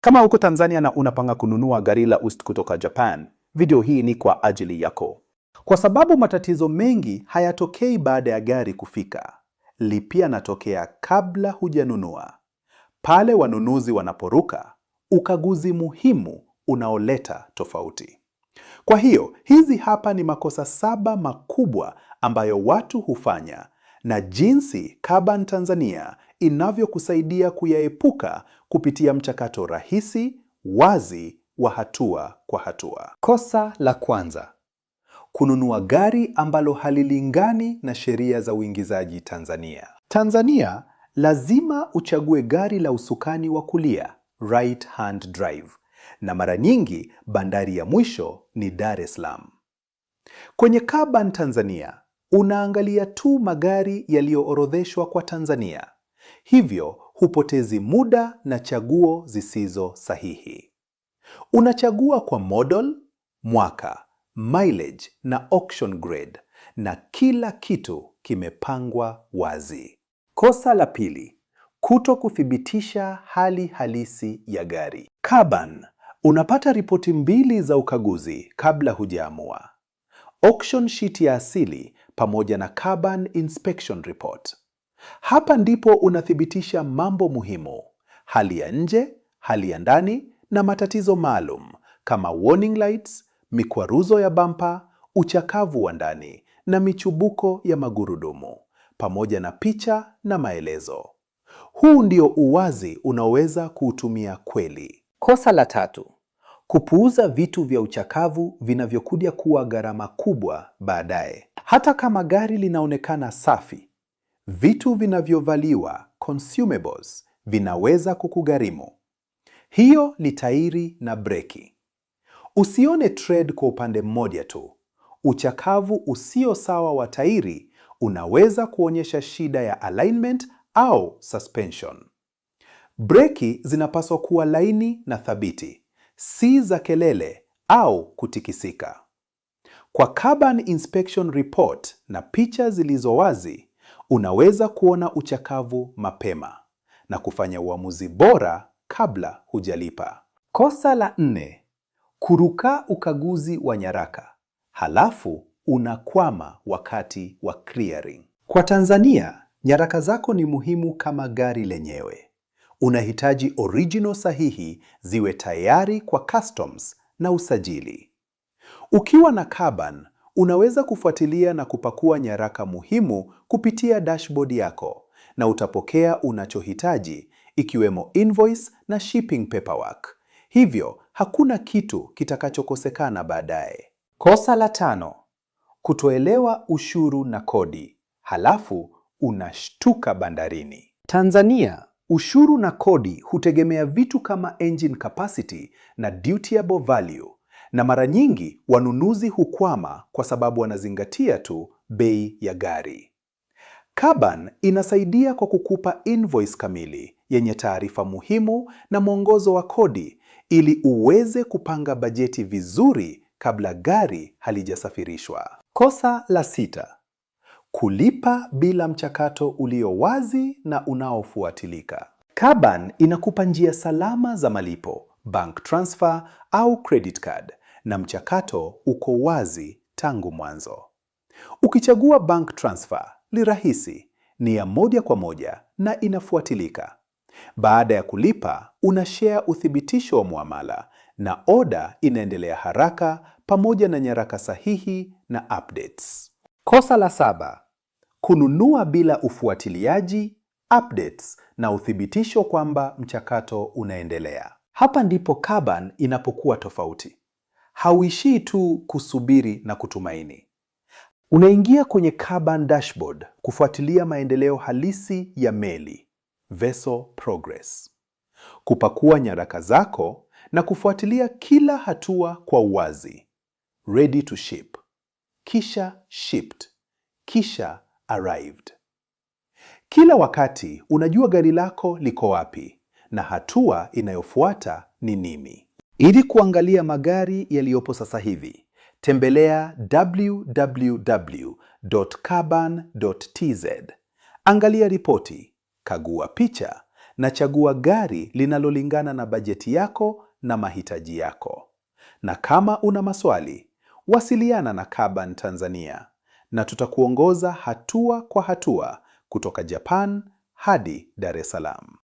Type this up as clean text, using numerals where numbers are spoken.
Kama uko Tanzania na unapanga kununua gari la used kutoka Japan, video hii ni kwa ajili yako. Kwa sababu matatizo mengi hayatokei baada ya gari kufika. Lipia yanatokea kabla hujanunua. Pale wanunuzi wanaporuka, ukaguzi muhimu unaoleta tofauti. Kwa hiyo, hizi hapa ni makosa 7 makubwa ambayo watu hufanya na jinsi Kaban Tanzania inavyokusaidia kuyaepuka kupitia mchakato rahisi, wazi wa hatua kwa hatua. Kosa la kwanza: kununua gari ambalo halilingani na sheria za uingizaji Tanzania. Tanzania lazima uchague gari la usukani wa kulia, right hand drive, na mara nyingi bandari ya mwisho ni Dar es Salaam. Kwenye Kaban Tanzania unaangalia tu magari yaliyoorodheshwa kwa Tanzania. Hivyo hupotezi muda na chaguo zisizo sahihi. Unachagua kwa model, mwaka, mileage na auction grade, na kila kitu kimepangwa wazi. Kosa la pili: kutokuthibitisha hali halisi ya gari. Kaban unapata ripoti 2 za ukaguzi kabla hujaamua: auction sheet ya asili pamoja na Kaban inspection report. Hapa ndipo unathibitisha mambo muhimu: hali ya nje, hali ya ndani na matatizo maalum kama warning lights, mikwaruzo ya bampa, uchakavu wa ndani na michubuko ya magurudumu, pamoja na picha na maelezo. Huu ndio uwazi unaoweza kuutumia kweli. Kosa la tatu: kupuuza vitu vya uchakavu vinavyokuja kuwa gharama kubwa baadaye. Hata kama gari linaonekana safi, vitu vinavyovaliwa, consumables, vinaweza kukugharimu. Hiyo ni tairi na breki. Usione tread kwa upande mmoja tu. Uchakavu usio sawa wa tairi unaweza kuonyesha shida ya alignment au suspension. Breki zinapaswa kuwa laini na thabiti, si za kelele au kutikisika. Kwa Kaban inspection report na picha zilizo wazi, unaweza kuona uchakavu mapema na kufanya uamuzi bora kabla hujalipa. Kosa la 4: kuruka ukaguzi wa nyaraka, halafu unakwama wakati wa clearing. Kwa Tanzania, nyaraka zako ni muhimu kama gari lenyewe. Unahitaji original sahihi ziwe tayari kwa customs na usajili. Ukiwa na Kaban, unaweza kufuatilia na kupakua nyaraka muhimu kupitia dashboard yako na utapokea unachohitaji, ikiwemo invoice na shipping paperwork. Hivyo, hakuna kitu kitakachokosekana baadaye. Kosa la 5: kutoelewa ushuru na kodi, halafu unashtuka bandarini. Tanzania, ushuru na kodi hutegemea vitu kama engine capacity na dutiable value, na mara nyingi wanunuzi hukwama kwa sababu wanazingatia tu bei ya gari. Kaban inasaidia kwa kukupa invoice kamili yenye taarifa muhimu na mwongozo wa kodi ili uweze kupanga bajeti vizuri kabla gari halijasafirishwa. Kosa la 6: kulipa bila mchakato ulio wazi na unaofuatilika. Kaban inakupa njia salama za malipo, bank transfer au credit card, na mchakato uko wazi tangu mwanzo. Ukichagua bank transfer, ni rahisi, ni ya moja kwa moja na inafuatilika. Baada ya kulipa, unashare uthibitisho wa muamala na oda inaendelea haraka pamoja na nyaraka sahihi na updates. Kosa la 7: kununua bila ufuatiliaji, updates na uthibitisho kwamba mchakato unaendelea. Hapa ndipo Kaban inapokuwa tofauti. Hauishii tu kusubiri na kutumaini. Unaingia kwenye Kaban dashboard kufuatilia maendeleo halisi ya meli, vessel progress, kupakua nyaraka zako na kufuatilia kila hatua kwa uwazi. Ready to ship, kisha shipped, kisha arrived. Kila wakati unajua gari lako liko wapi na hatua inayofuata ni nini. Ili kuangalia magari yaliyopo sasa hivi, tembelea www.kaban.tz. Angalia ripoti, kagua picha na chagua gari linalolingana na bajeti yako na mahitaji yako. Na kama una maswali, wasiliana na Kaban Tanzania na tutakuongoza hatua kwa hatua kutoka Japan hadi Dar es Salaam.